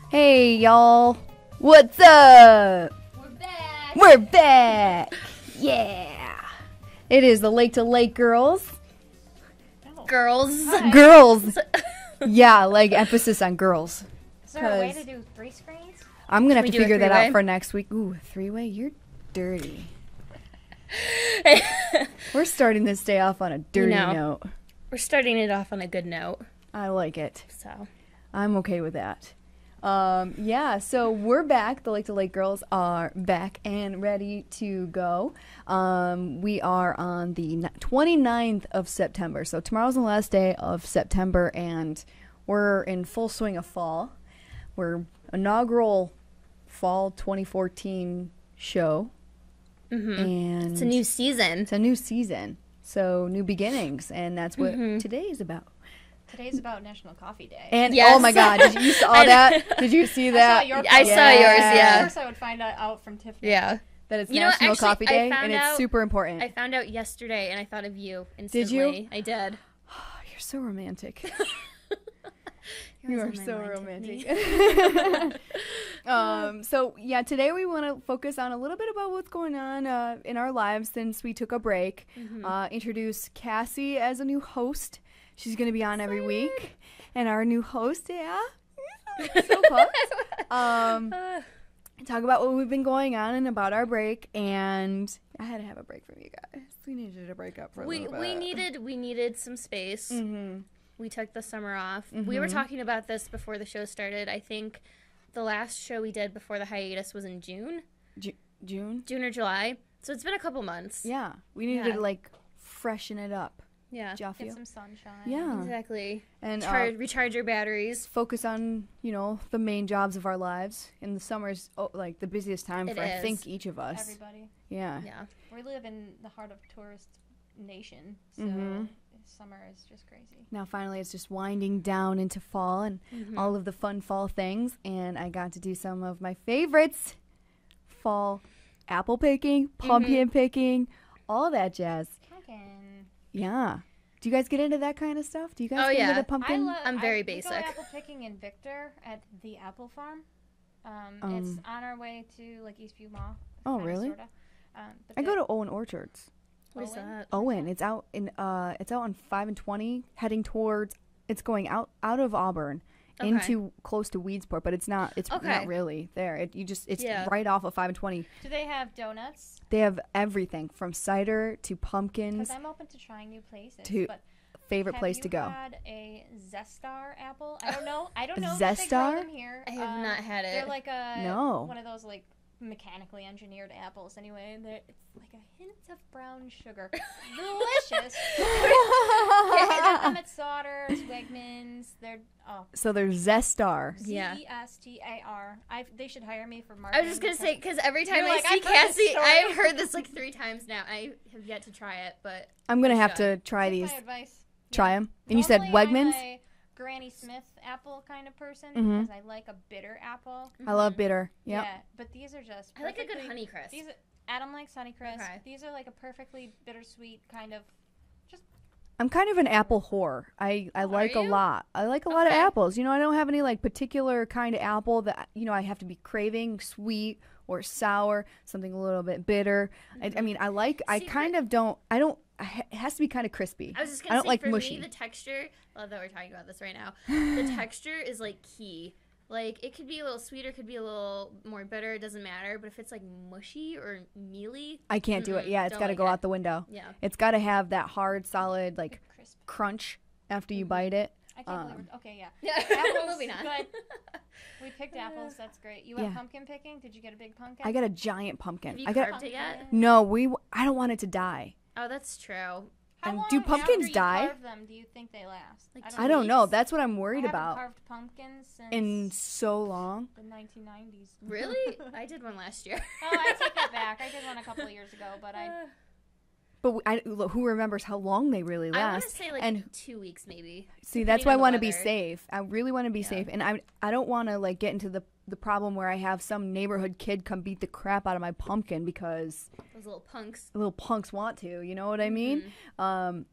Hey y'all, what's up? We're back. We're back. Yeah. It is the Lake to Lake girls. Girls. Hi. Girls. Yeah, like emphasis on girls. Is there a way to do 3 screens? I'm going to have we to do a figure that out three-way? for next week. Ooh, a 3-way? You're dirty. We're starting this day off on a dirty note. We're starting it off on a good note. I like it. So I'm okay with that. Yeah, so we're back. The Lake to Lake girls are back and ready to go. We are on the 29th of September. So tomorrow's the last day of September, and we're in full swing of fall. We're inaugural fall 2014 show. And it's a new season. It's a new season. So new beginnings, and that's what today is about. Today's about National Coffee Day. And Yes. oh my God, did you saw that? Did you see that? I saw yours, yeah. Of course I would find out from Tiffany. Yeah. That it's You know what, National actually, Coffee I Day, found and it's out- super important. I found out yesterday, and I thought of you instantly. Did you? I did. You're so romantic. Yours You are on my so mind, romantic. So yeah, today we want to focus on a little bit about what's going on in our lives since we took a break. Introduce Cassie as a new host. She's going to be on every week. And our new host, yeah, so pumped. Talk about what we've been going on and about our break. And I had to have a break from you guys. We needed to break up for a little bit. We needed some space. We took the summer off. We were talking about this before the show started. I think the last show we did before the hiatus was in June. June Or July. So it's been a couple months. Yeah, we needed to like freshen it up. Yeah. Get some sunshine. Yeah, Exactly. and Recharge your batteries. focus on the main jobs of our lives. And the summer's like the busiest time It for I is. think each of us. Everybody. Yeah. Yeah. We live in the heart of tourist nation, so summer is just crazy. Now finally it's just winding down into fall and all of the fun fall things, and I got to do some of my favorites. Fall apple picking, pumpkin picking, all that jazz. Pumpkin. Yeah. Do you guys get into that kind of stuff? Do you guys Oh, get yeah. into the pumpkin? I'm very We basic. go apple picking in Victor at the Apple Farm. It's on our way to like Eastview Mall. Oh, kinda, really? Sorta. But I go to Owen Orchards. What is Owen? that? Owen, it's out on 5 and 20, heading towards. It's going out of Auburn Okay. into close to Weedsport, but it's not. It's Okay. not really there. It's Yeah. right off of 5 and 20. Do they have donuts? They have everything from cider to pumpkins. Because I'm open to trying new places. To but favorite have place you to go. had a Zestar apple? I don't know. I don't know if Zestar? they grow them here. I have not had it. They're like one of those like mechanically engineered apples. Anyway, it's like a hint of brown sugar. Delicious. Get them at Sauter's, Wegmans. So there's Zestar. Yeah. Zestar. They should hire me for I marketing. was just going to say, because every time You're I like, see I've heard this Cassie, story. I've heard this like 3 times now. I have yet to try it, but I'm gonna have should. to try Take these. my advice. Try them. And you said Normally, Wegmans. I'm a Granny Smith apple kind of person Mhm. because I like a bitter apple. I love bitter. Yep. Yeah, but these are just. I like a good perfectly- Honeycrisp. Adam likes Honeycrisp. Okay. These are like a perfectly bittersweet kind of. I'm kind of an apple whore. I like a you? lot. I like a lot of Okay. apples. I don't have any like particular kind of apple that I have to be craving sweet or sour, something a little bit bitter. I mean, I like. I See, kind of don't. I don't. It has to be kind of crispy. I was just I going don't to say, like for mushy. me, the texture, love that we're talking about this right now, the texture is like key. Like, it could be a little sweeter, could be a little more bitter, it doesn't matter, but if it's like mushy or mealy, I can't do it. Yeah, it's don't got to like go it. out the window. yeah. It's got to have that hard, solid like Crisp. crunch after you bite it. I can't believe. Okay, yeah. Yeah, Apples, moving on. good. We picked apples. That's great. You Yeah. went pumpkin picking. Did you get a big pumpkin? I got a giant pumpkin. Have you I got carved it yet? no. I don't want it to die. Oh, that's true. How long do after pumpkins you die? carve them, do you think they last? Like I don't know. weeks? That's what I'm I worried haven't about. carved pumpkins since In so long. the 1990s. Really? I did one last year. Oh, I take that back. I did one a couple of years ago, but But who remembers how long they really I want last? to say like and 2 weeks maybe. see, that's depending why I on the want to be weather. safe. I really want to be Yeah. safe, and I don't want to like get into the problem where I have some neighborhood kid come beat the crap out of my pumpkin because Those little punks. little punks want to. You know what I mean? Mhm.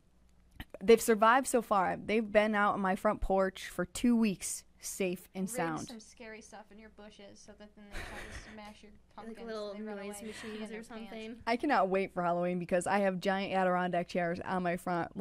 They've survived so far. They've been out on my front porch for 2 weeks, safe and rig sound. some scary stuff in your bushes so that then they try to smash your pumpkins. Like little they run noise away, pee in machines their or pants. something. I cannot wait for Halloween because I have giant Adirondack chairs on my front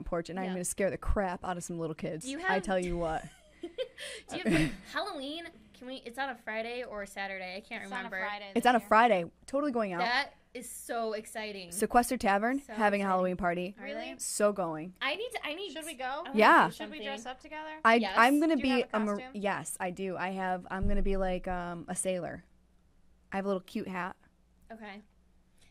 porch, and I'm Yeah. going to scare the crap out of some little kids. Do you I have- tell you what. Do you have Halloween? Can we? It's on a Friday or a Saturday. I can't It's remember. on a Friday. It's this on a year. Friday. Totally going out. That is so exciting. Sequester Tavern So having a exciting. Halloween party. Are Really? they? So going. I need. Should we I go? wanna Yeah. do Should we something. dress up together? Yes. I'm gonna Do you be have a costume? yes, I do. I'm gonna be like a sailor. I have a little cute hat. Okay.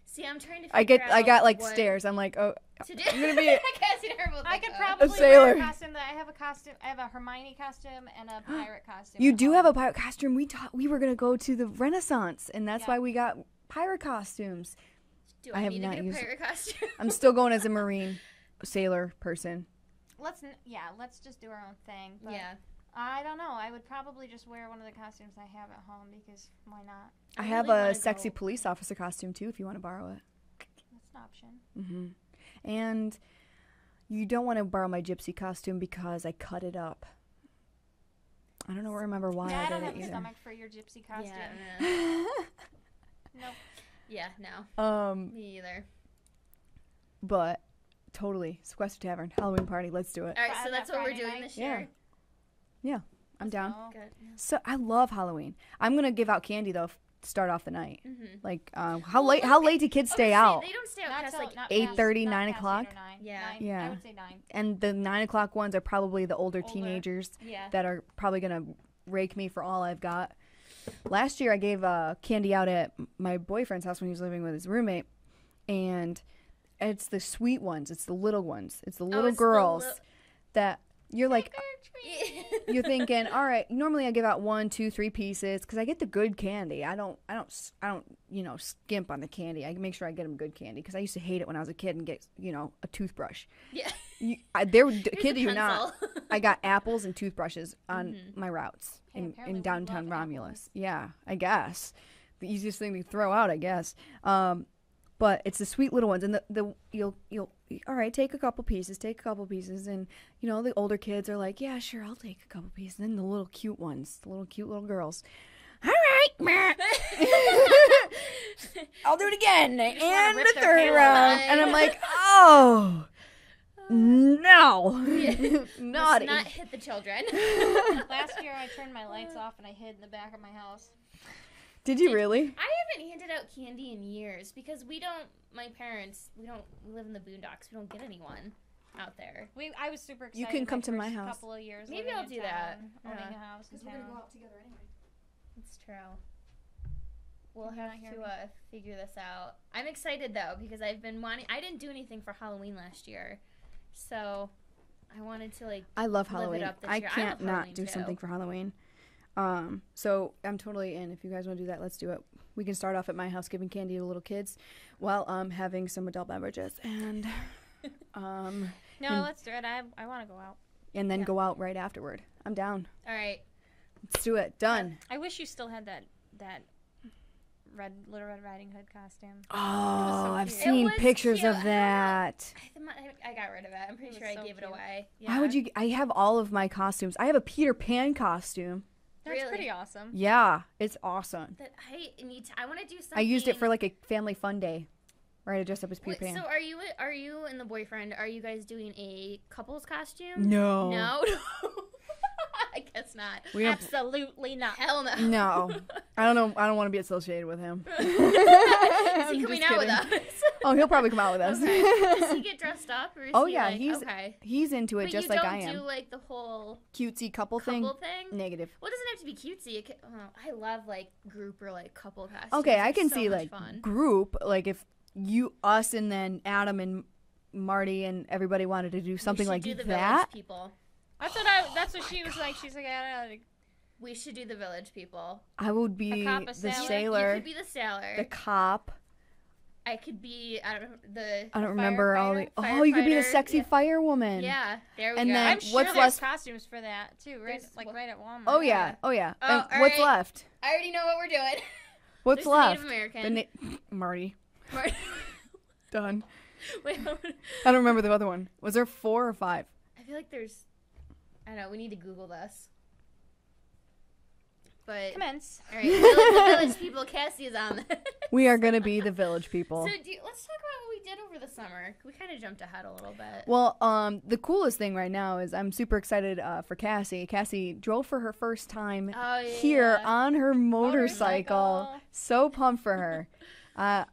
See, I'm trying to. I figure got out like what stairs. I'm like, oh, To do. I'm gonna be Cassie and I are both I like, could oh. probably sailor. wear a costume. I have a costume. I have a Hermione costume and a pirate costume. You at do home. have a pirate costume. We were gonna go to the Renaissance, and that's Yeah. why we got pirate costumes. Do I I have need not to get a used- pirate costume? I'm still going as a marine sailor person. Let's just do our own thing. But Yeah. I don't know. I would probably just wear one of the costumes I have at home because why not? I I have really a wanna sexy go- police officer costume too, if you want to borrow it. That's an option. hmm And you don't want to borrow my gypsy costume because I cut it up. I don't remember why Yeah, I I don't did have it the either. stomach for your gypsy costume. Yeah. Nope. Yeah. No. Me either. But totally, Sequester Tavern Halloween party. Let's do it. All right. Fri- So that's that what we're Friday doing night? this year. I'm down. So, Good. So I love Halloween. I'm gonna give out candy though. To start off the night. Mm-hmm. Like how late? How late do kids stay out? They don't stay out not past till- like not 8:30, past- 9 not past o'clock? 8 or 9. Yeah. 9. Yeah. I would say 9. And the 9 o'clock ones are probably the older Older. teenagers yeah. that are probably gonna rake me for all I've got. Last year I gave candy out at my boyfriend's house when he was living with his roommate, and it's the sweet ones. It's the little ones. It's the little it's the girls li- that you're like. Yeah. You're thinking, all right. Normally, I give out 1, 2, 3 pieces because I get the good candy. I don't, skimp on the candy. I make sure I get them good candy because I used to hate it when I was a kid and get, a toothbrush. Yeah. They were Here's kid a you not. pencil. I got apples and toothbrushes on Mm-hmm. my routes Hey, apparently in we downtown love Romulus. Yeah, I guess the easiest thing to throw out, I guess. But it's the sweet little ones, and you'll all right, take a couple pieces, and the older kids are like, yeah, sure, I'll take a couple pieces. And then the little cute ones, the little cute little girls, all right, I'll do it again, and rip the their third pants round, off. and I'm like, oh no, Yeah. naughty. Let's not hit the children. Last year, I turned my lights off and I hid in the back of my house. Did you really? I haven't handed out candy in years because we live in the boondocks. We don't get anyone out there. I was super excited. You can come to my first house. Couple of years. Maybe living I'll in do that. town, Owning Yeah. a house in town. out together anyway. It's true. We'll Can you have not hear to me? figure this out. I'm excited though because I've been wanting. I didn't do anything for Halloween last year, so I wanted to like. I love Live it Halloween. up this I year. I can't love not Halloween, do too. something for Halloween. So I'm totally in. If you guys want to do that, let's do it. We can start off at my house giving candy to little kids while having some adult beverages and No, And- let's do it. I want to go out. and then Yeah. go out right afterward. I'm down. All right. Let's do it. Done. I wish you still had that Little Red Riding Hood costume. Oh, so I've cute. seen was pictures cute. of that. I got rid of it. I'm pretty It sure was I so gave it cute. away. Yeah. Why would you? I have all of my costumes. I have a Peter Pan costume. That's Really? pretty awesome. Yeah, it's awesome. That I need to. I want to do something. I used it for like a family fun day, where I dressed up as Peter Wait, Pan. so are you and the boyfriend? Are you guys doing a couples costume? No. No. I guess not. We don't. Absolutely not. Hell no. No, I don't know. I don't want to be associated with him. Is he coming out with us? Oh, he'll probably come out with us. Okay. Does he get dressed up? Or is Oh, he yeah, like, he's okay. He's into it But just you like don't I am. do like the whole Cutesy couple thing. couple thing. Negative. Well, it doesn't have to be cutesy. I love like group or like couple costumes. Okay, I It's can so see much like fun. group, like if us and then Adam and Marty and everybody wanted to do something we like should do the that. Village people. That's what she was like. She's like, We should do the Village people. I would be cop, a the sailor? sailor, You could be the sailor. the cop. I could be I don't remember all the. firefighter. Oh, you could be the Firefighter, sexy yeah. firewoman. Yeah, there we And go. then I'm sure what's there's less- costumes for that too, right? There's- Like right at Walmart. Oh yeah. Oh yeah. Oh, And all what's right. left? I already know what we're doing. What's There's left? the Native American. Marty. Mar- Done. Wait, I don't remember the other one. Was there 4 or 5? I feel like there's. I don't know. We need to Google this. But Commence. all right, the Village people. Cassie is on this. We are gonna be the village people. So let's talk about what we did over the summer. We kind of jumped ahead a little bit. Well, the coolest thing right now is I'm super excited for Cassie. Cassie drove for her first time Oh, here yeah. on her motorcycle. Motorcycle. So pumped for her. I've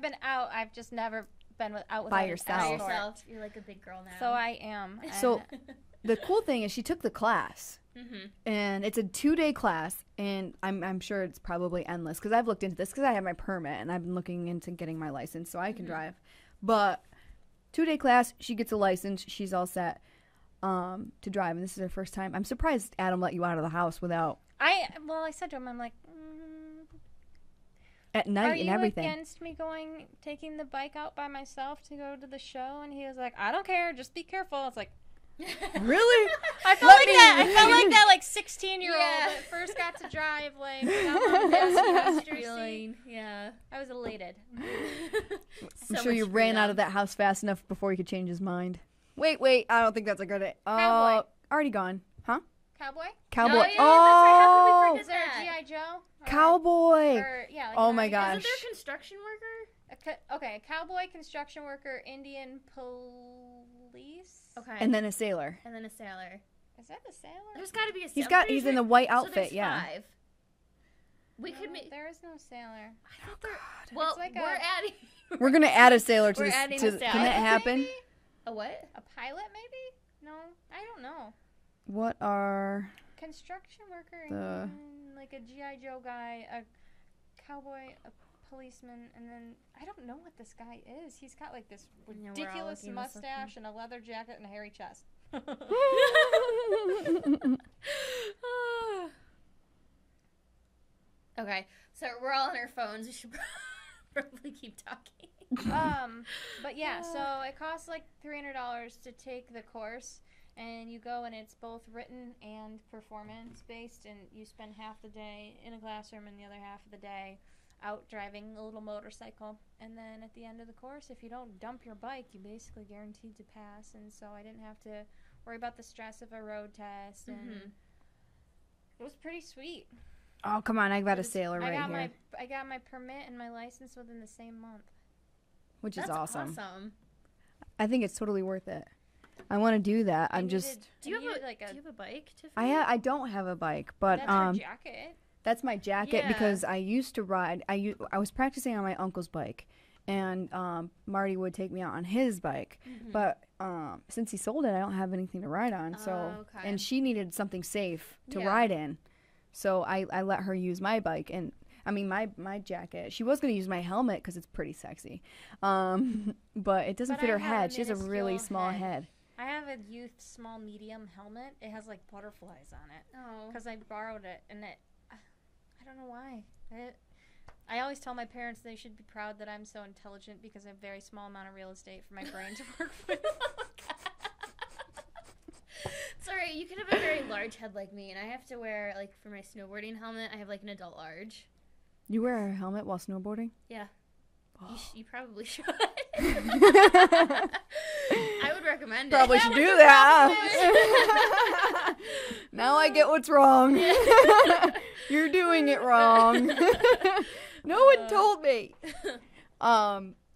been out. I've just never been out By without an yourself. By escort. yourself. You're like a big girl now. So I am. So the cool thing is she took the class. Mhm. And it's a 2-day class, and I'm sure it's probably endless because I've looked into this because I have my permit and I've been looking into getting my license so I can drive. But 2-day class, she gets a license, she's all set to drive, and this is her first time. I'm surprised Adam let you out of the house without I said to him, I'm like, at night are and you everything. against me taking the bike out by myself to go to the show? And he was like, I don't care, just be careful. I was like, Really? I felt Let like me- that. I felt like that, like 16-year-old Yeah. that first got to drive, like without mom and dad's passenger seat. Feeling, yeah. I was elated. I'm sure you ran out of that house fast enough before he could change his mind. Wait, I don't think that's a good idea. Cowboy. Already gone. Huh? Cowboy? Cowboy. Oh, yeah, that's right. How could we Is forget there that? a G.I. Joe? Cowboy. Or, yeah, like Oh an my army- gosh. Isn't there a construction worker? Okay, cowboy, construction worker, Indian police. Okay. And then a sailor. And then a sailor. Is that the sailor? There's got to be a sailor. He's in the white So outfit, there's yeah. 5. We could make. There is no sailor. I thought there. Well, It's like we're a- adding. We're gonna add a sailor to We're this. adding To, a can sailor. that happen? Maybe? A what? A pilot, maybe? No, I don't know. What are Construction worker, The- Indian, like a G.I. Joe guy, a cowboy, a policeman, and then I don't know what this guy is. He's got like this Yeah, we're all ridiculous looking this up. mustache and a leather jacket and a hairy chest. Okay, so we're all on our phones. We should probably keep talking. But yeah, so it costs like $300 to take the course, and you go and it's both written and performance based, and you spend half the day in a classroom and the other half of the day out driving a little motorcycle. And then at the end of the course, if you don't dump your bike, you basically guaranteed to pass. And so I didn't have to worry about the stress of a road test, and it was pretty sweet. Oh, come on. I got a sailor right here. I got my permit and my license within the same month. Which is That's awesome. I think it's totally worth it. I want to do that. I'm just. Do you have a a bike, Tiffany? I don't have a bike, but That's your jacket. that's my jacket Yeah. because I used to ride. I was practicing on my uncle's bike, and Marty would take me out on his bike. But since he sold it, I don't have anything to ride on. So okay. and she needed something safe to Yeah. ride in, so I let her use my bike and. I mean, my jacket. She was going to use my helmet because it's pretty sexy. But it doesn't But fit I her have a head. She has a really minuscule small head. head. I have a youth small medium helmet. It has like butterflies on it Oh. because I borrowed it, and I don't know why. I always tell my parents they should be proud that I'm so intelligent because I have a very small amount of real estate for my brain to work with. It's alright. You can have a very large head like me, and I have to wear, like, for my snowboarding helmet, I have, like, an adult large. You wear a helmet while snowboarding? Yeah. You probably should. I would recommend it. Probably should do that. Now I get what's wrong. You're doing it wrong. No one told me.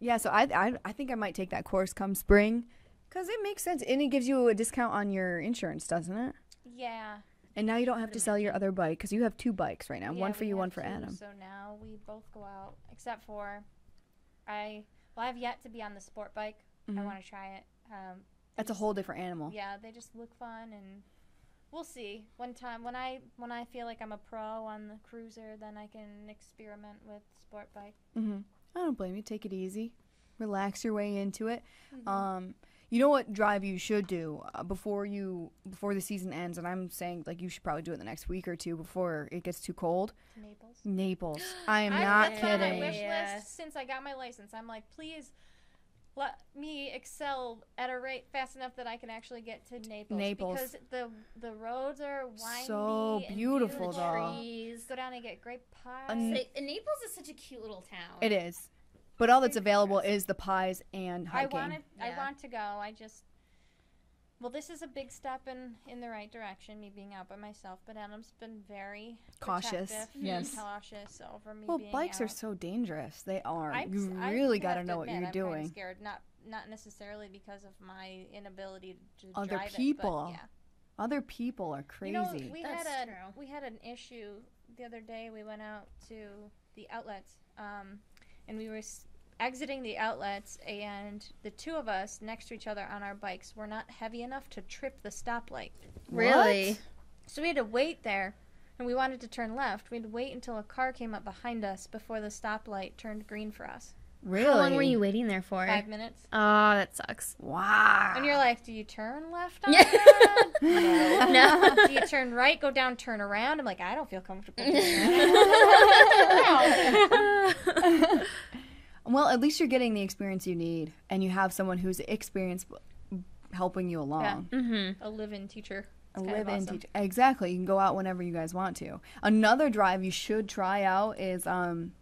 Yeah, so I think I might take that course come spring because it makes sense. And it gives you a discount on your insurance, doesn't it? Yeah. And now you don't have to sell your other bike because you have 2 bikes right now. Yeah, One for we you, have one for 2, Adam. So now we both go out, except for I have yet to be on the sport bike. I want to try it. That's a whole different animal. Yeah, they just look fun, and we'll see. One time when I feel like I'm a pro on the cruiser, then I can experiment with sport bike. I don't blame you. Take it easy. relax your way into it. Mm-hmm. You know what drive you should do before the season ends, and I'm saying like you should probably do it the next week or two before it gets too cold. Naples. Naples. I am not It's on my kidding. wish list since I got my license. I'm like, please let me excel at a rate fast enough that I can actually get to Naples. Because the roads are windy So and beautiful, beautiful. though. Trees. Go down and get grape pie. And Naples is such a cute little town. It is. But all that's available is the pies and hiking. I want to go. Well, this is a big step in the right direction, me being out by myself. But Adam's been very cautious. protective Yes. and cautious over me Well, being bikes out. are so dangerous. They are. I really got to have know what admit, you're I'm kinda doing. scared, not necessarily because of my inability to Other drive people. it, but yeah. Other people are crazy. You know, we That's had true. we had an issue the other day. We went out to the outlets, and we were exiting the outlets, and the two of us next to each other on our bikes were not heavy enough to trip the stoplight. Really? What? So we had to wait there, and we wanted to turn left. We had to wait until a car came up behind us before the stoplight turned green for us. Really? How long were you waiting there for? 5 minutes. Oh, that sucks. Wow. And you're like, do you turn left on Yeah. that? No. Do you turn right, go down, turn around? I'm like, I don't feel comfortable doing that. Well, at least you're getting the experience you need, and you have someone who's experienced helping you along. Mm-hmm. A live-in teacher. A It's kind of live-in awesome. teacher. Exactly. You can go out whenever you guys want to. Another drive you should try out is down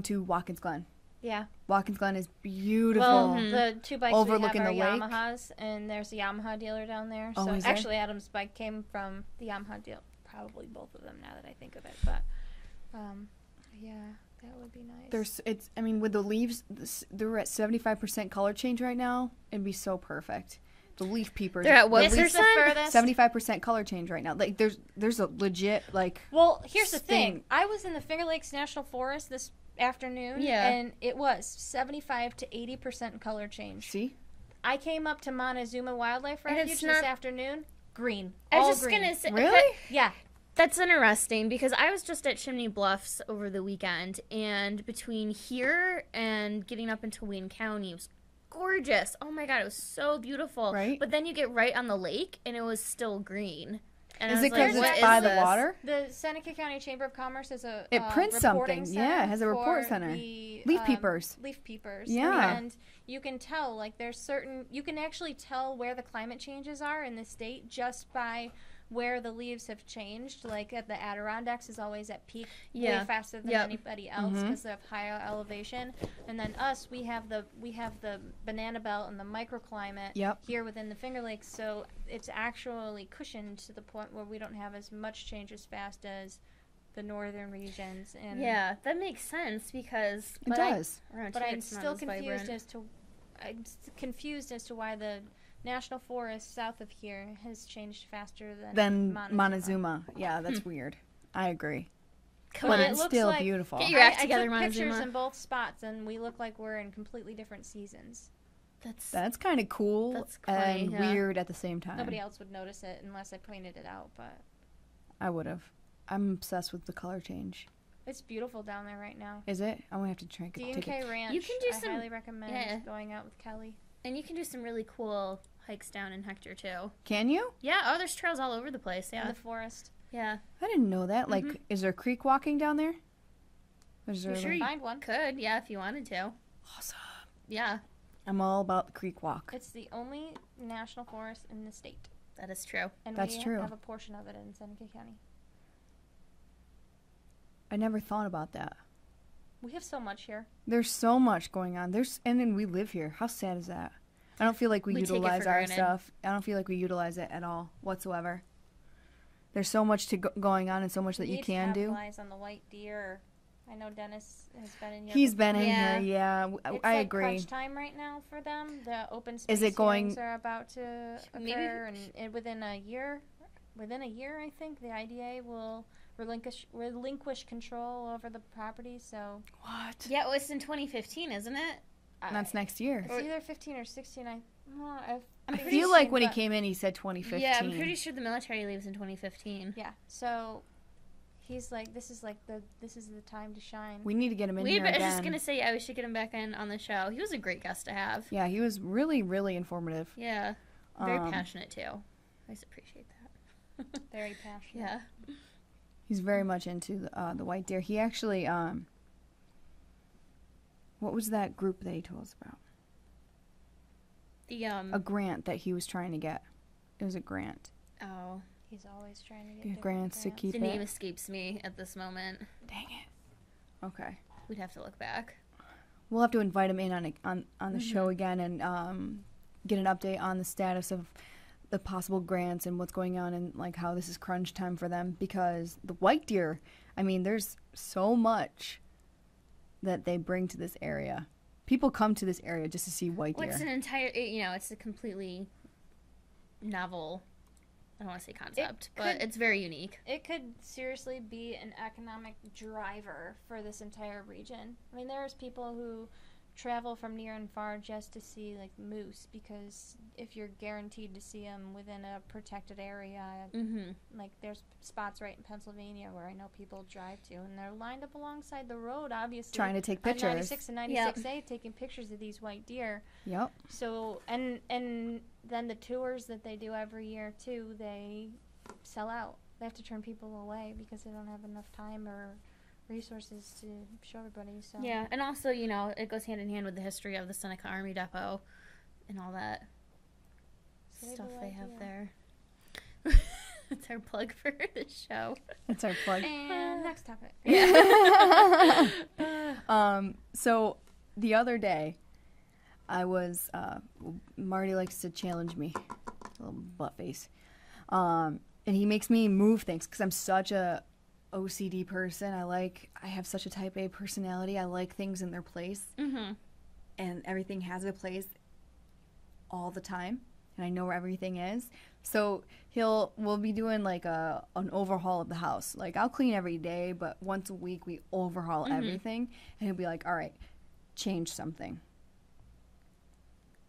to Watkins Glen. Yeah. Watkins Glen is beautiful. Well, the two bikes Overlooking we have the are lake. Yamahas, and there's a Yamaha dealer down there. Oh, So is there? actually, Adam's bike came from the Yamaha deal. Probably both of them now that I think of it. But yeah, that would be nice. With the leaves, they're at 75% color change right now. It'd be so perfect. The leaf peepers. They're at what This is the furthest. 75% color change right now. Like there's a legit like. Well, here's the thing. thing. I was in the Finger Lakes National Forest this afternoon, Yeah. and it was 75 to 80% color change. See? I came up to Montezuma Wildlife And Refuge it's this not- afternoon. Green. I was All just green. gonna say Really? Yeah. That's interesting because I was just at Chimney Bluffs over the weekend, and between here and getting up into Wayne County, it was gorgeous. Oh my god, it was so beautiful. Right? But then you get right on the lake, and it was still green. And I Is was it because like, it's what by is the this? water? The Seneca County Chamber of Commerce is a It prints reporting something. Yeah, it has a center report for center. the, Leaf peepers. Leaf peepers. Yeah. And you can tell, like, you can actually tell where the climate changes are in the state just by where the leaves have changed. Like, at the Adirondacks is always at peak way faster than anybody else because of higher elevation. And then we have the banana belt and the microclimate here within the Finger Lakes, so it's actually cushioned to the point where we don't have as much change as fast as the northern regions. And Yeah, that makes sense because It does. but I'm still confused as to why the national forest south of here has changed faster than Montezuma. Yeah, that's weird. I agree. Come But on, it it's looks still like- beautiful. Get your act I together, took pictures Montezuma. in both spots, and we look like we're in completely different seasons. That's kind of cool That's quaint, and yeah. weird at the same time. Nobody else would notice it unless I pointed it out, but I would have. I'm obsessed with the color change. it's beautiful down there right now. Is it? I'm gonna have to try to take it. D&K Ranch. You can do I some- highly recommend yeah. going out with Kelly. And you can do some really cool hikes down in Hector too. Can you? Yeah, oh, there's trails all over the place. In Yeah, the forest. yeah. I didn't know that. Like, is there creek walking down there? Is there You sure like- you Find one. could? Yeah, if you wanted to. Awesome. Yeah, I'm all about the creek walk. It's the only national forest in the state. that is true. And That's we true. have a portion of it in Seneca County. I never thought about that. We have so much here. There's so much going on. And then we live here. How sad is that? I don't feel like we We take it utilize for our granted. stuff. I don't feel like we utilize it at all whatsoever. There's so much going on and so much that We you need to can do. capitalize on the white deer. I know Dennis has been in here. He's before. been in Yeah. here. Yeah, It's I like agree. crunch time right now for them. The open space Is it going- hearings are about to Maybe- occur, and within a year, I think the IDA will relinquish control over the property. So What? Yeah, well, it's in 2015, isn't it? That's next year. it's either 15 or 16. I pretty feel sure, like when he but- came in, he said 2015. Yeah, I'm pretty sure the military leaves in 2015. Yeah. So He's like, this is the time to shine. We need to get him in here I again. was just going to say, yeah, we should get him back on the show. He was a great guest to have. Yeah, he was really, really informative. Yeah. Very passionate, too. I just appreciate that. Very passionate. Yeah. He's very much into the white deer. He actually, what was that group that he told us about? The A grant that he was trying to get. It was a grant. Oh. He's always trying to get Get grants to keep the it. name escapes me at this moment. Dang it. Okay. We'd have to look back. We'll have to invite him in on the show again and get an update on the status of the possible grants and what's going on and like how this is crunch time for them, because the white deer, I mean, there's so much that they bring to this area. People come to this area just to see white deer. Well, it's an entire, it's a completely novel, I don't want to say concept, but it's very unique. It could seriously be an economic driver for this entire region. I mean, there's people who travel from near and far just to see like moose, because if you're guaranteed to see them within a protected area, like there's spots right in Pennsylvania where I know people drive to, and they're lined up alongside the road, obviously trying to take on pictures. 96 and 96A, taking pictures of these white deer. Yep. So and then the tours that they do every year too, they sell out. They have to turn people away because they don't have enough time or resources to show everybody. So yeah, and also, it goes hand in hand with the history of the Seneca Army Depot and all that stuff they have there. That's our plug for the show. That's our plug. And next topic. Yeah. So the other day, I was, Marty likes to challenge me, little butt face. And he makes me move things because I'm such a OCD person. I have such a type A personality. I like things in their place. Mm-hmm. And everything has a place all the time. And I know where everything is. So we'll be doing like an overhaul of the house. Like I'll clean every day, but once a week we overhaul everything. And he'll be like, all right, change something.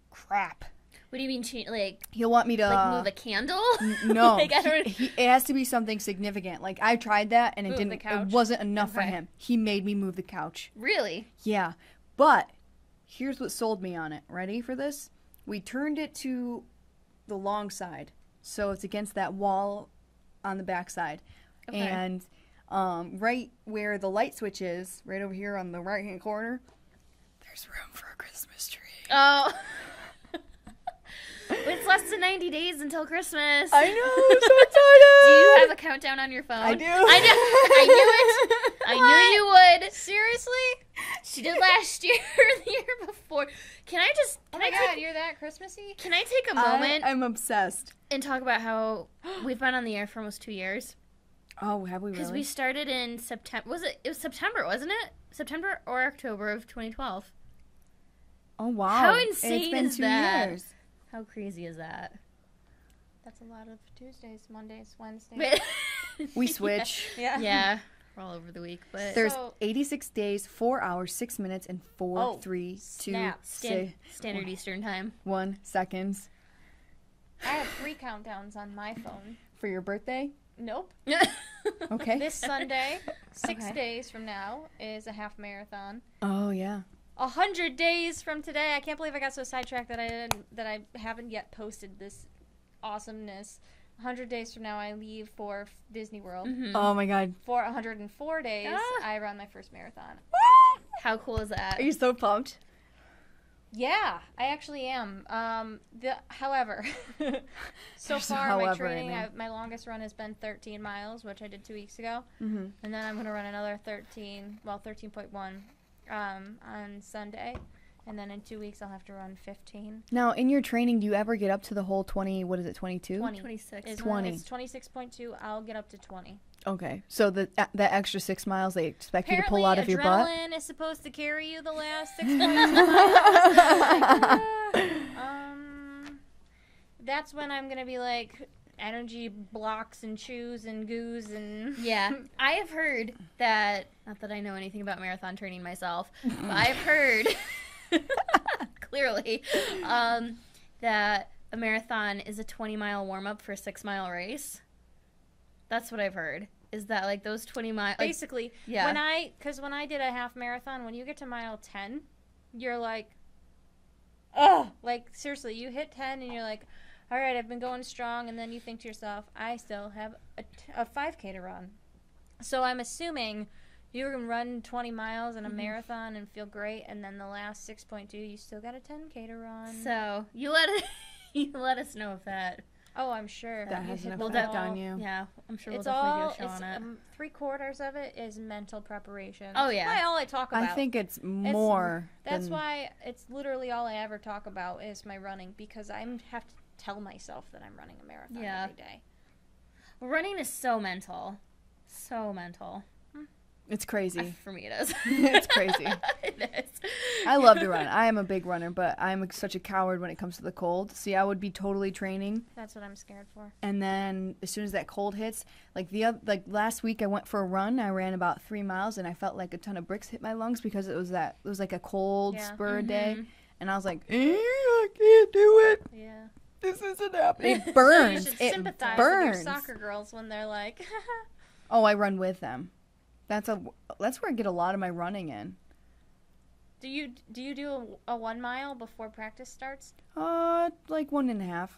Crap. What do you mean, like, he'll want me to move a candle? No, Like, I don't... it has to be something significant. Like I tried that and it wasn't enough for him. He made me move the couch. Really? Yeah, but here's what sold me on it. Ready for this? We turned it to the long side, so it's against that wall on the back side. Okay. And right where the light switch is, right over here on the right hand corner, there's room for a Christmas tree. Oh. It's less than 90 days until Christmas. I know, I'm so excited. Do you have a countdown on your phone? I do. I knew it. I knew you would. Seriously? She did last year or the year before. Can I God, you're that Christmassy? Can I take a moment? I'm obsessed. And talk about how we've been on the air for almost 2 years. Oh, have we really? Because we started in September. It was September, wasn't it? September or October of 2012. Oh, wow. How insane it's been is 2 that? years. How crazy is that? That's a lot of Tuesdays, Mondays, Wednesdays. We switch. Yeah. Yeah. We're all over the week, but There's 86 days, 4 hours, 6 minutes, and 4, 3, 2, snap. Standard Eastern Time. 1 seconds. I have 3 countdowns on my phone. For your birthday? Nope. Okay. This Sunday, 6 Okay. days from now, is a half marathon. Oh, yeah. 100 days from today. I can't believe I got so sidetracked that I haven't yet posted this awesomeness. 100 days from now, I leave for Disney World. Mm-hmm. Oh, my God. For 104 days, I run my first marathon. How cool is that? Are you so pumped? Yeah, I actually am. However, so There's far however my in training, there. my longest run has been 13 miles, which I did 2 weeks ago. Mm-hmm. And then I'm going to run another 13.1 on Sunday. And then in 2 weeks, I'll have to run 15. Now, in your training, do you ever get up to the whole 20, what is it, 22? 26. It's 20. It's 26.2. I'll get up to 20. Okay. So that extra 6 miles they expect you to pull out of your butt? Adrenaline is supposed to carry you the last 6 miles. That's when I'm going to be like energy blocks and chews and goos and... Yeah. I have heard that, not that I know anything about marathon training myself, but I've heard... clearly, that a marathon is a 20-mile warm-up for a 6-mile race. That's what I've heard. Is that like those 20 miles? Basically, yeah. when I did a half marathon, when you get to mile 10, you're like, oh, like seriously, you hit 10 and you're like, all right, I've been going strong, and then you think to yourself, I still have a 5K to run. So I'm assuming you can run 20 miles in a marathon and feel great, and then the last 6.2, you still got a 10K to run. So you let us know if that. Oh, I'm sure. That has an We'll effect on you. Yeah, I'm sure It's we'll definitely all, do a show on it. 3/4 of it is mental preparation. Oh, yeah. That's all I talk about. I think it's more. That's than, why it's literally all I ever talk about is my running, because I have to tell myself that I'm running a marathon every day. Running is so mental. So mental. It's crazy. For me, it is. It's crazy. It is. I love to run. I am a big runner, but I'm such a coward when it comes to the cold. See, I would be totally training, That's what I'm scared for. and then as soon as that cold hits, like last week, I went for a run. I ran about 3 miles, and I felt like a ton of bricks hit my lungs because it was like a cold spur day, and I was like, I can't do it. Yeah. This isn't happening. It burns. You should It sympathize burns. with your soccer girls when they're like, Oh, I run with them. That's where I get a lot of my running in. Do you do a 1 mile before practice starts? Like 1.5.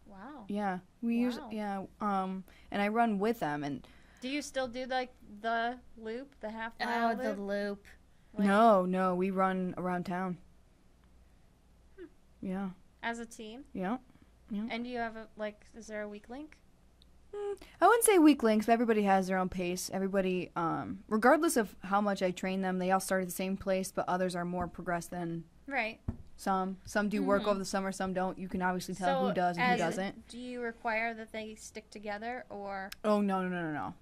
Wow. Yeah, and I run with them, and Do you still do like the loop, the half Oh, mile the loop? loop. Like, no, we run around town. Yeah, as a team? yeah. And do you have is there a weak link? I wouldn't say weak links, but everybody has their own pace. Everybody, regardless of how much I train them, they all start at the same place, but others are more progressed than Right. some. Some do work over the summer, some don't. You can obviously tell who does and who doesn't. Do you require that they stick together, or Oh, no.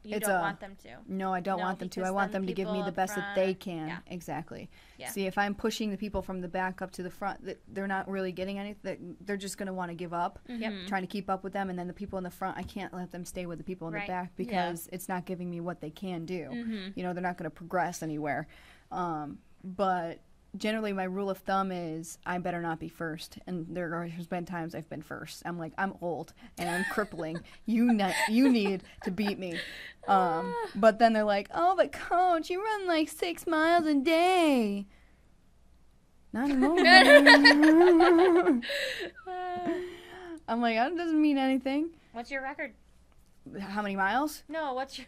you don't want them to? No, I don't No, want them to. because I want then them to give me people the up best that front- they can. yeah. Exactly. Yeah. See, if I'm pushing the people from the back up to the front, they're not really getting anything. They're just going to want to give up. Yep. Trying to keep up with them, and then the people in the front, I can't let them stay with the people in the Right. back because it's not giving me what they can do. Mm-hmm. You know, they're not going to progress anywhere. But generally, my rule of thumb is I better not be first. And there's been times I've been first. I'm like, I'm old and I'm crippling. You need to beat me. But then they're like, oh, but coach, you run like 6 miles a day. Not anymore. I'm like, that doesn't mean anything. What's your record? How many miles? No, what's your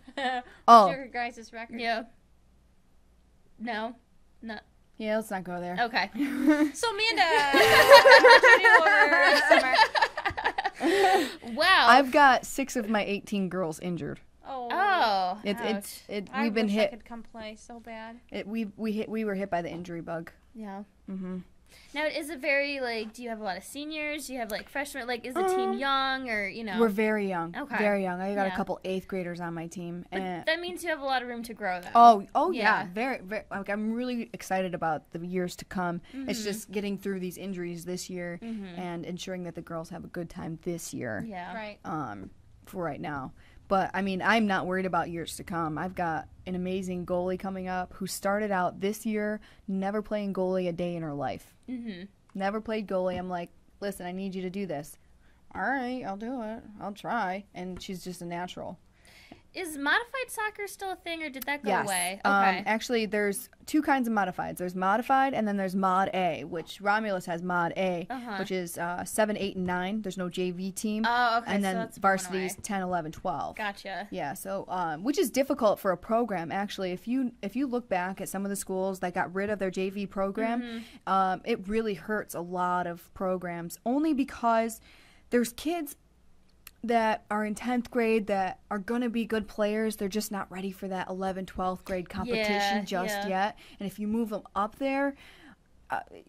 Oh. your guys' record? Yeah. No. Not. Yeah, let's not go there. Okay. So Amanda, what did you do over the summer? Wow. I've got 6 of my 18 girls injured. Oh. Oh. It's I we've been wish hit. I could come play so bad. We were hit by the injury bug. Yeah. Mm-hmm. Now, is it very, do you have a lot of seniors? Do you have, freshmen? Is the team young or, We're very young. Okay. Very young. I got a Yeah. couple 8th graders on my team. But And that means you have a lot of room to grow, though. oh yeah. Yeah. Very, very. I'm really excited about the years to come. It's just getting through these injuries this year and ensuring that the girls have a good time this year. Yeah. Right. For right now. But, I mean, I'm not worried about years to come. I've got an amazing goalie coming up who started out this year never playing goalie a day in her life. Mm-hmm. Never played goalie. I'm like, listen, I need you to do this. All right, I'll do it. I'll try. And she's just a natural. Is modified soccer still a thing, or did that go Yes. away? Okay. Actually, there's 2 kinds of modifieds. There's modified, and then there's Mod A, which Romulus has Mod A, which is 7, 8, and 9. There's no JV team. Oh, okay. And so then that's going varsity's away. 10, 11, 12. Gotcha. Yeah, so which is difficult for a program actually. If you look back at some of the schools that got rid of their JV program, it really hurts a lot of programs only because there's kids that are in 10th grade that are going to be good players. They're just not ready for that 11th, 12th grade competition yet. And if you move them up there,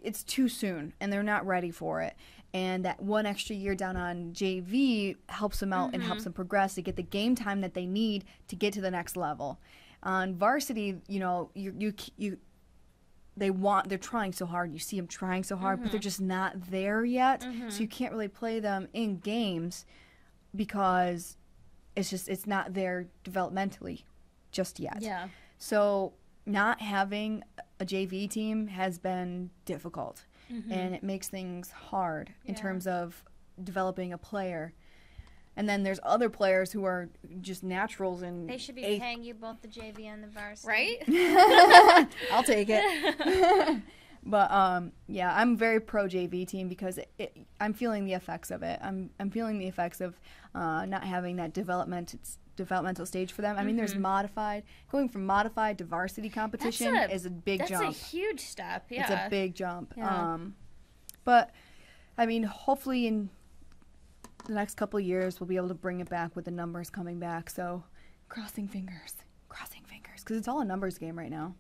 it's too soon and they're not ready for it. And that one extra year down on JV helps them out and helps them progress to get the game time that they need to get to the next level. On varsity, they're trying so hard. You see them trying so hard, but they're just not there yet. So you can't really play them in games because it's not there developmentally just yet. Yeah. So not having a JV team has been difficult, and it makes things hard in terms of developing a player. And then there's other players who are just naturals and They should be paying you both the JV and the varsity. Right? I'll take it. But yeah, I'm very pro JV team because I'm feeling the effects of it. I'm feeling the effects of not having that developmental stage for them. I mean, there's going from modified to varsity competition is a big jump. That's a huge step. Yeah, it's a big jump. Yeah. But I mean, hopefully in the next couple of years we'll be able to bring it back with the numbers coming back. So crossing fingers, because it's all a numbers game right now.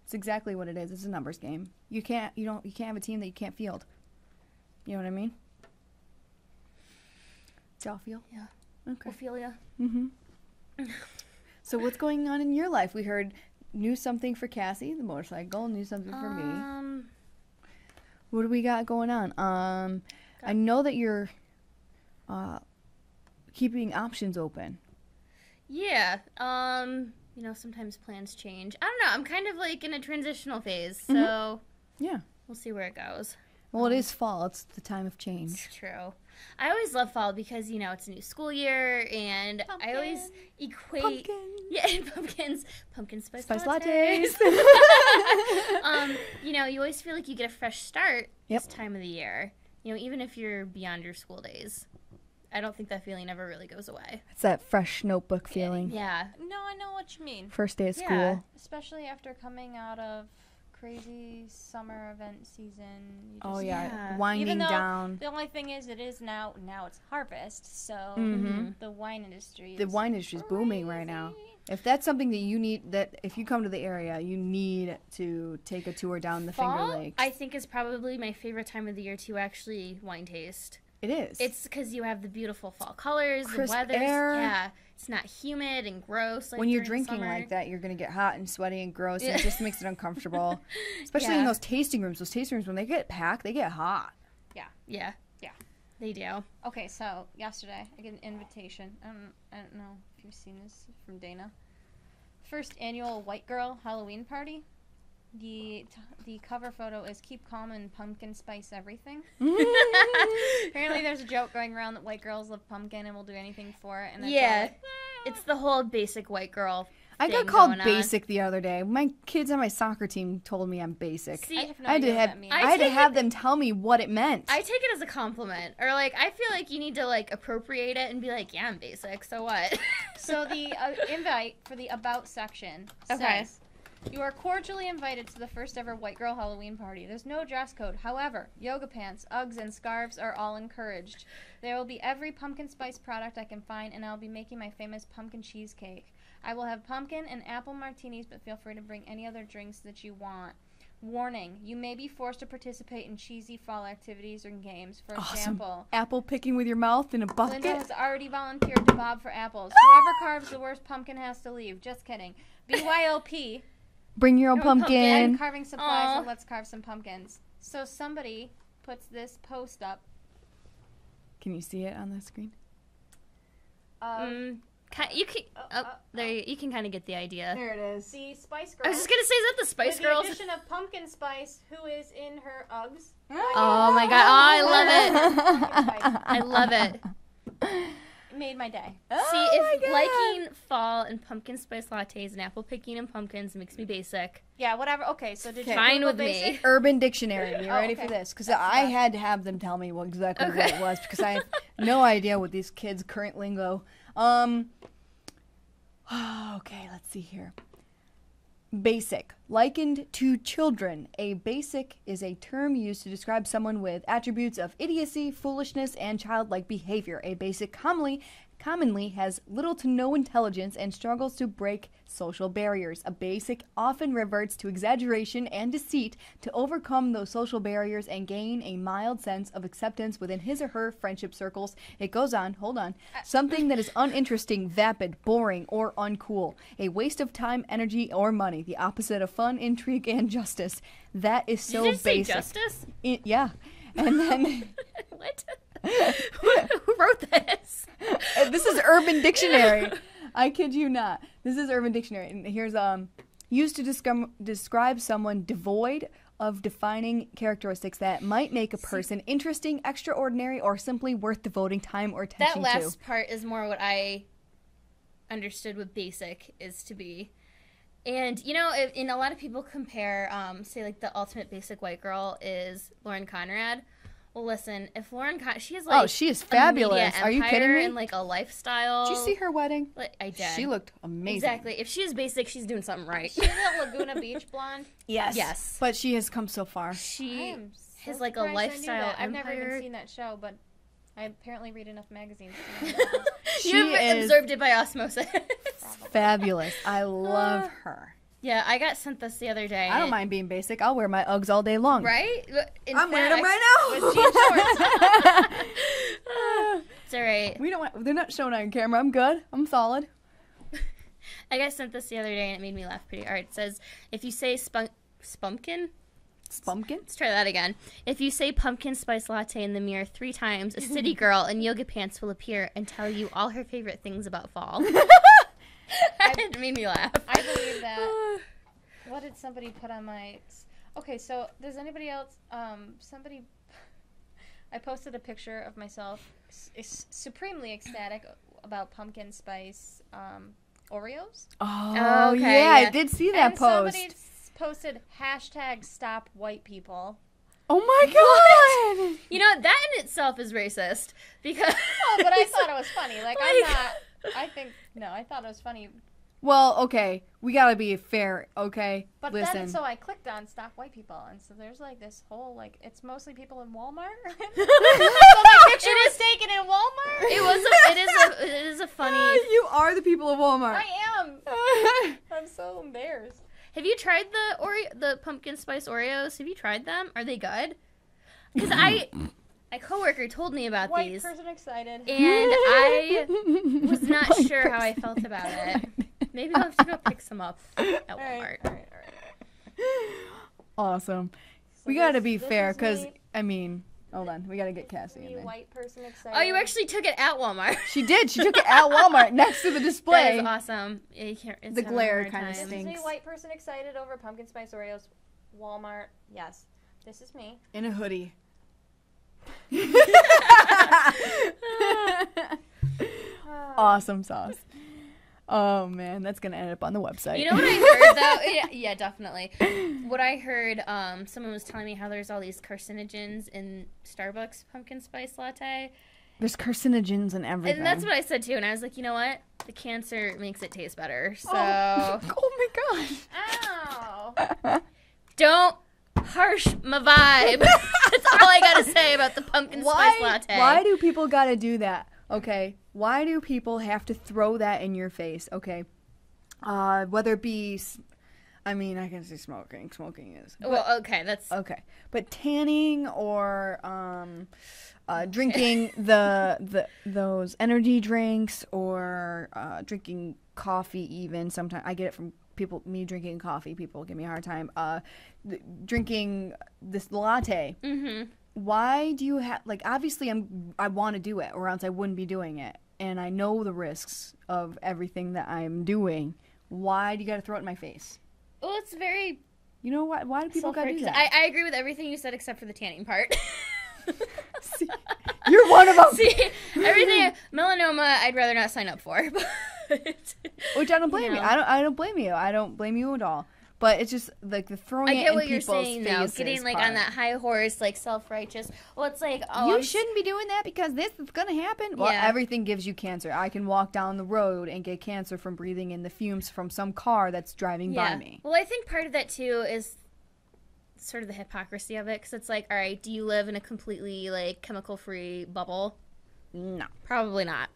It's exactly what it is. It's a numbers game. You can't have a team that you can't field. You know what I mean? Do y'all feel? Yeah. Okay. Ophelia. Mm-hmm. So what's going on in your life? We heard new something for Cassie, the motorcycle, new something for me. What do we got going on? I know that you're keeping options open. Yeah. You know, sometimes plans change. I don't know. I'm kind of like in a transitional phase, so Yeah. we'll see where it goes. Well, it is fall. It's the time of change. It's true. I always love fall because, you know, it's a new school year, and I always equate... Pumpkin. Yeah, and pumpkins. Pumpkin spice lattes. You know, you always feel like you get a fresh start Yep. this time of the year. You know, even if you're beyond your school days. I don't think that feeling ever really goes away. It's that fresh notebook feeling. Yeah. No, I know what you mean. First day of school. Yeah. Especially after coming out of crazy summer event season. You Oh, just- yeah. Yeah. Winding Even though down. The only thing is, it is now it's harvest, so the wine industry. The wine industry is booming right now. If that's something that you need, that if you come to the area, you need to take a tour down the Finger Fall, Lakes. I think, is probably my favorite time of the year to actually wine taste. It is. It's because you have the beautiful fall colors, Crisp the weather's, air. yeah, it's not humid and gross. Like when you're during drinking summer. like that, you're going to get hot and sweaty and gross, and Yeah. it just makes it uncomfortable. Especially in Yeah. those tasting rooms. Those tasting rooms, when they get packed, they get hot. Yeah, they do. Okay, so yesterday I get an invitation. I don't know if you've seen this from Dana. First annual White Girl Halloween party. The cover photo is "Keep calm and pumpkin spice everything." Apparently, there's a joke going around that white girls love pumpkin and will do anything for it. And that's Yeah. like, It's the whole basic white girl. I got thing called going on. basic the other day. My kids on my soccer team told me I'm basic. See, I have no I had idea to what have that means. I had to take have them tell me what it meant. I take it as a compliment, or like I feel like you need to like appropriate it and be like, yeah, I'm basic. So what? So the invite for the About section Okay. says, "You are cordially invited to the first ever White Girl Halloween party. There's no dress code. However, yoga pants, Uggs, and scarves are all encouraged. There will be every pumpkin spice product I can find, and I'll be making my famous pumpkin cheesecake. I will have pumpkin and apple martinis, but feel free to bring any other drinks that you want. Warning, you may be forced to participate in cheesy fall activities or games. For Awesome. example, Apple picking with your mouth in a Linda bucket. has already volunteered to bob for apples. Whoever carves the worst pumpkin has to leave. Just kidding. BYOP. Bring your own Your own pumpkin. And carving supplies, Aw. and let's carve some pumpkins." So somebody puts this post up Can you see it on the screen? of You can. You can kind of get the idea. There it is. the Spice I was Girls. just gonna say, is that the Spice with Girls? the addition of Pumpkin Spice, who is in her Uggs. Oh my god! Oh, I love it. Pumpkin Spice. I love it. It made my day. See, if liking fall and pumpkin spice lattes and apple picking and pumpkins makes me basic, Yeah, whatever. Okay, so did you fine Google with basic? me. Urban Dictionary. You Oh, ready okay. for this? Because That's I the best. had to have them tell me exactly what Okay. it was because I have no idea what these kids' current lingo. Okay, let's see here. Basic. Likened to children, a basic is a term used to describe someone with attributes of idiocy, foolishness, and childlike behavior. A basic commonly has little to no intelligence and struggles to break social barriers. A basic often reverts to exaggeration and deceit to overcome those social barriers and gain a mild sense of acceptance within his or her friendship circles. It goes on, hold on. Something that is uninteresting, vapid, boring, or uncool. A waste of time, energy, or money. The opposite of fun, intrigue, and justice. That is so Did you say basic. justice? Yeah. And then What? Who wrote this? this is Urban Dictionary. I kid you not. This is Urban Dictionary. And here's used to describe someone devoid of defining characteristics that might make a person interesting, extraordinary, or simply worth devoting time or attention That to. last part is more what I understood what basic is to be. And, you know, and a lot of people compare, say, like, the ultimate basic white girl is Lauren Conrad. Well, listen, if Lauren Conrad, she is, like, she is fabulous. A Are you kidding me? and, like, a lifestyle. Did you see her wedding? Like, I did. She looked amazing. Exactly. If she is basic, she's doing something right. She's a Laguna Beach blonde. Yes. Yes. But she has come so far. She So has, like, a surprised I knew lifestyle that. I've never empire. even seen that show, but I apparently read enough magazines to know that. You've observed it by osmosis. Fabulous. I love her. Yeah, I got sent this the other day. I don't mind being basic. I'll wear my Uggs all day long. Right? I'm wearing them right now. With jean shorts. It's all right. They're not showing on camera. I'm good. I'm solid. I got sent this the other day, and it made me laugh pretty hard. It says, if you say spunkin? Spunkin? Let's try that again. If you say pumpkin spice latte in the mirror 3 times, a city girl in yoga pants will appear and tell you all her favorite things about fall. It made me laugh. I believe that. What did somebody put on my... Okay, so does anybody else... somebody... I posted a picture of myself supremely ecstatic about pumpkin spice Oreos. Oh, okay, yeah, yeah. I did see that And post. somebody posted #StopWhitePeople. Oh my god! You know, that in itself is racist. Because... Oh, but I thought it was funny. Like, I'm not... I thought it was funny. Well, okay, we gotta be fair, okay? But Listen. then, so I clicked on Stop White People, and so there's like this whole, like, it's mostly people in Walmart. So my picture was taken in Walmart. It is a funny... You are the people of Walmart. I am. I'm so embarrassed. Have you tried the pumpkin spice Oreos? Have you tried them? Are they good? Because my coworker told me about White these, person excited. and I was not sure how I felt about it. Maybe I'll have to go pick some up at Walmart. All right. Awesome. So We gotta this- be this fair, is because, me- I mean, hold on, we gotta get Cassie in me, there. white person excited. Oh, you actually took it at Walmart. She did. She took it at Walmart next to the display. That is awesome. Yeah, you can't, it's The having a glare hard kinda time. This is me, stinks. white person excited over pumpkin spice Oreos. Walmart. Yes. This is me. In a hoodie. Awesome sauce. Oh man, that's gonna end up on the website. You know what I heard though? Yeah, definitely. What I heard, someone was telling me how there's all these carcinogens in Starbucks pumpkin spice latte. There's carcinogens in everything. And that's what I said too, and I was like, you know what? The cancer makes it taste better. So Oh my Ow. don't harsh my vibe. That's all I gotta say about the pumpkin spice latte. Why do people gotta do that? Okay. Why do people have to throw that in your face? Okay. Whether it be, I mean, I can say smoking. Smoking is. Well, okay, that's Okay. But tanning or drinking those energy drinks or drinking coffee even. Sometimes I get it from me drinking coffee. People give me a hard time. Drinking this latte. Mm-hmm. Why do you have, like, obviously I want to do it or else I wouldn't be doing it. And I know the risks of everything that I'm doing. Why do you got to throw it in my face? Well, it's very. You know what? Why do people got to do that? I agree with everything you said except for the tanning part. See, you're one of them. See, everything melanoma, I'd rather not sign up for. But, Which I don't blame you. know. I don't blame you. I don't blame you at all. But it's just like the throwing I it get in what you're people's saying now. faces Getting like part. on that high horse, like self-righteous. Well, it's like, oh, You shouldn't be doing that because this is gonna happen. Well, Yeah. everything gives you cancer. I can walk down the road and get cancer from breathing in the fumes from some car that's driving by me. Well, I think part of that too is sort of the hypocrisy of it, because it's like, all right, do you live in a completely like chemical-free bubble? No. Probably not.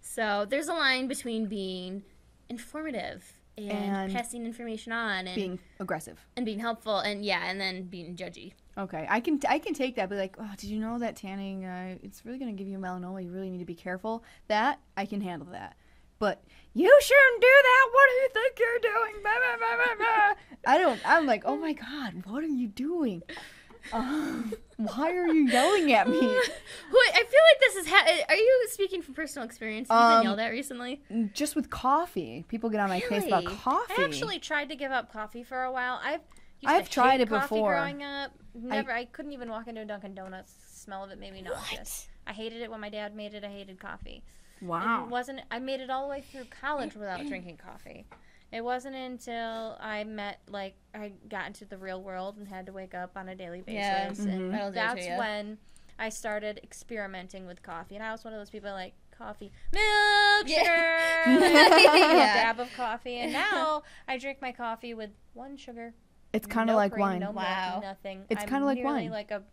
So there's a line between being informative and passing information on and Being aggressive. and being helpful and then being judgy. Okay, I can take that, but like, oh, did you know that tanning? It's really gonna give you melanoma. You really need to be careful. That I can handle that, but you shouldn't do that. What do you think you're doing? Blah, blah, blah, blah, blah. I don't. I'm like, oh my god, what are you doing? Why are you yelling at me? I feel like this is. Are you speaking from personal experience? Have you been yelled at recently? Just with coffee, people get on my case about Really? coffee. I actually tried to give up coffee for a while. Used I've to tried hate it coffee before. growing up. Never. I couldn't even walk into a Dunkin' Donuts. The smell of it made me nauseous. I hated it when my dad made it. I hated coffee. Wow. It wasn't. I made it all the way through college without drinking coffee. It wasn't until I got into the real world and had to wake up on a daily basis. Yeah. And That'll do it to that's you. when I started experimenting with coffee. And I was one of those people like coffee, milk, sugar, dab of coffee. And now I drink my coffee with 1 sugar. It's kind of no like cream, wine. No Wow. milk, nothing. It's I'm kinda like nearly wine. like a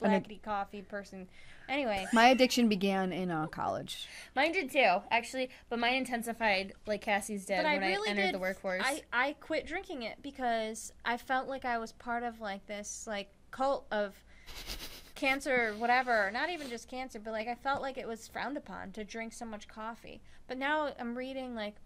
blackety coffee person. Anyway. My addiction began in college. Mine did too, actually, but mine intensified like Cassie's did But I when really I entered did. the workforce. I quit drinking it because I felt like I was part of like this like cult of cancer, whatever. Not even just cancer, but like I felt like it was frowned upon to drink so much coffee. But now I'm reading like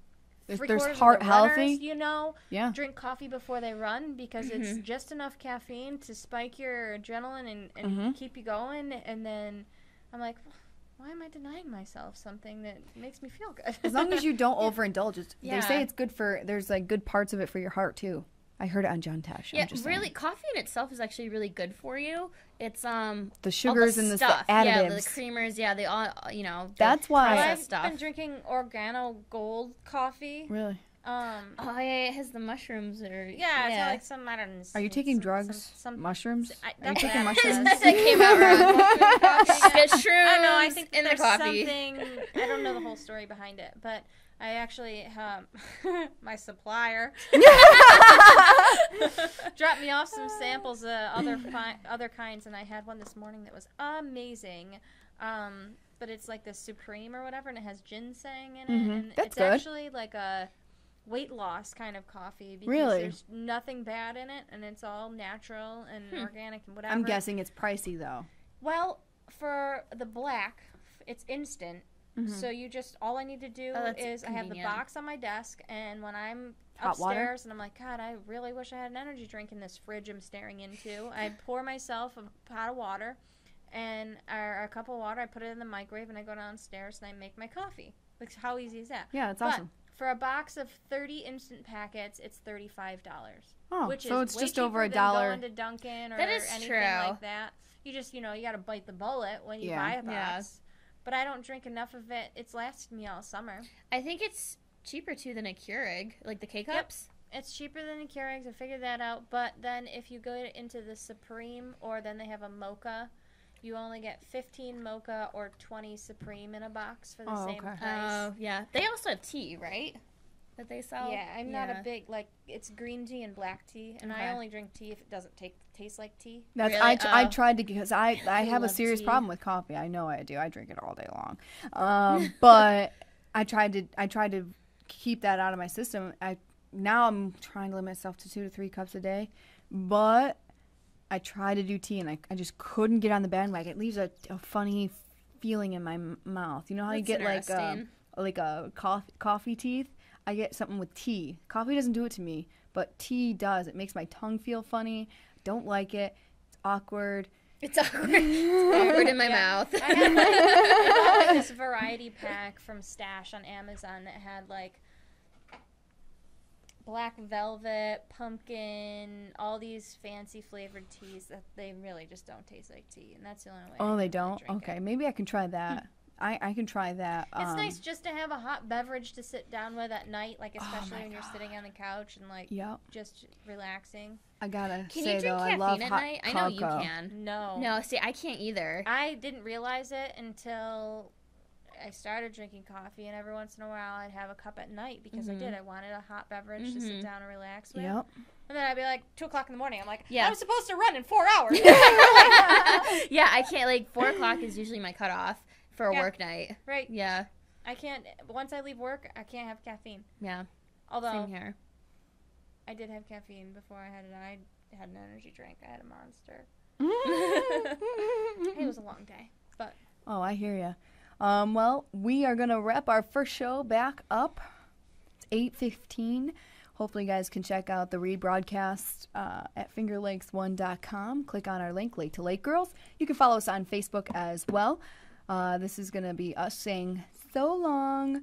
There's three-quarters of heart the runners, healthy. you know, Yeah. drink coffee before they run because it's just enough caffeine to spike your adrenaline and keep you going. And then I'm like, why am I denying myself something that makes me feel good? As long as you don't overindulge. They say Yeah. it's good for, there's like good parts of it for your heart too. I heard it on John Tesh. yeah, I'm just really, saying. coffee in itself is actually really good for you. It's The sugars all the and the stuff. additives. Yeah, the creamers. Yeah, they all That's why- processed I've stuff. been drinking Organo Gold coffee. Really? Oh yeah, it has the mushrooms or Yeah, it's like some, I don't know. Are you taking drugs? Some Mushrooms? Are you that's taking what mushrooms? that came out wrong. Get shrooms I know. I think in the there's coffee. something. I don't know the whole story behind it, but I actually my supplier dropped me off some samples of other kinds, and I had one this morning that was amazing. But it's like the Supreme or whatever, and it has ginseng in it, and That's it's good. actually like a weight loss kind of coffee because Really? there's nothing bad in it, and it's all natural and organic and whatever. I'm guessing it's pricey though. Well, for the black, it's instant. So you just, all I need to do that's is I have the convenient. box on my desk, and when I'm Hot water? upstairs and I'm like, God, I really wish I had an energy drink in this fridge I'm staring into, I pour myself a pot of water and or a cup of water, I put it in the microwave, and I go downstairs and I make my coffee. Like, how easy is that? Yeah, it's But awesome. for a box of 30 instant packets, it's $35. Oh, Which so is it's way just over cheaper than $1. going to Dunkin' or That is anything true. like that. You just, you got to bite the bullet when you Yeah. buy a box. Yeah. But I don't drink enough of it. It's lasted me all summer. I think it's cheaper too than a Keurig, like the K-Cups. It's cheaper than the Keurigs. I figured that out. But then if you go into the Supreme, or then they have a mocha, you only get 15 mocha or 20 Supreme in a box for the same okay. price. Oh, yeah. They also have tea, right? That they sell? Yeah, I'm not a big, it's green tea and black tea, and Okay. I only drink tea if it doesn't taste like tea. That's Really? I Oh. tried to, because I have a love serious tea. problem with coffee. I know I do. I drink it all day long. But I tried to keep that out of my system. Now I'm trying to limit myself to 2 to 3 cups a day, but I try to do tea, and I just couldn't get on the bandwagon. It leaves a funny feeling in my mouth. You know how you That's get like a coffee teeth? I get something with tea. Coffee doesn't do it to me, but tea does. It makes my tongue feel funny. Don't like it. It's awkward. It's awkward. It's awkward in my mouth. I got like this variety pack from Stash on Amazon that had like black velvet, pumpkin, all these fancy flavored teas that they really just don't taste like tea, and that's the only way. Oh, I they can don't? drink Okay, it. maybe I can try that. I can try that. It's nice just to have a hot beverage to sit down with at night, like especially when you're sitting on the couch and like Yep. just relaxing. I gotta Can say you drink though, I caffeine love at hot night? I cocoa. know you can. No. No, see, I can't either. I didn't realize it until I started drinking coffee, and every once in a while I'd have a cup at night because I did. I wanted a hot beverage to sit down and relax with. Yep. And then I'd be like, 2 o'clock in the morning. I'm like, Yeah. I'm supposed to run in 4 hours. Yeah, I can't, like, 4 o'clock is usually my cutoff for a Yeah. work night. Right. Yeah, I can't, once I leave work, I can't have caffeine. yeah, Although same here. I did have caffeine before I had an energy drink. I had a Monster. It was a long day. But Oh, I hear you. Well, we are going to wrap our first show back up. It's 8:15. Hopefully you guys can check out the rebroadcast at fingerlakes1.com. Click on our link, Lake to Lake Girls. You can follow us on Facebook as well. This is going to be us saying so long,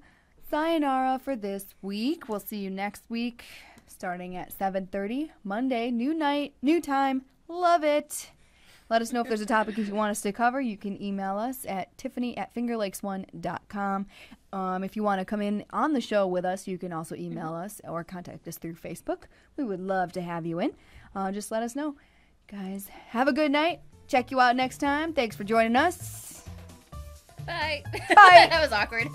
sayonara for this week. We'll see you next week. starting at 7:30 Monday. New night, new time. Love it. Let us know if there's a topic you want us to cover. You can email us at tiffany@fingerlakes1.com. If you want to come in on the show with us, you can also email us or contact us through Facebook. We would love to have you in. Just let us know. Guys, have a good night. Check you out next time. Thanks for joining us. Bye. Bye. That was awkward.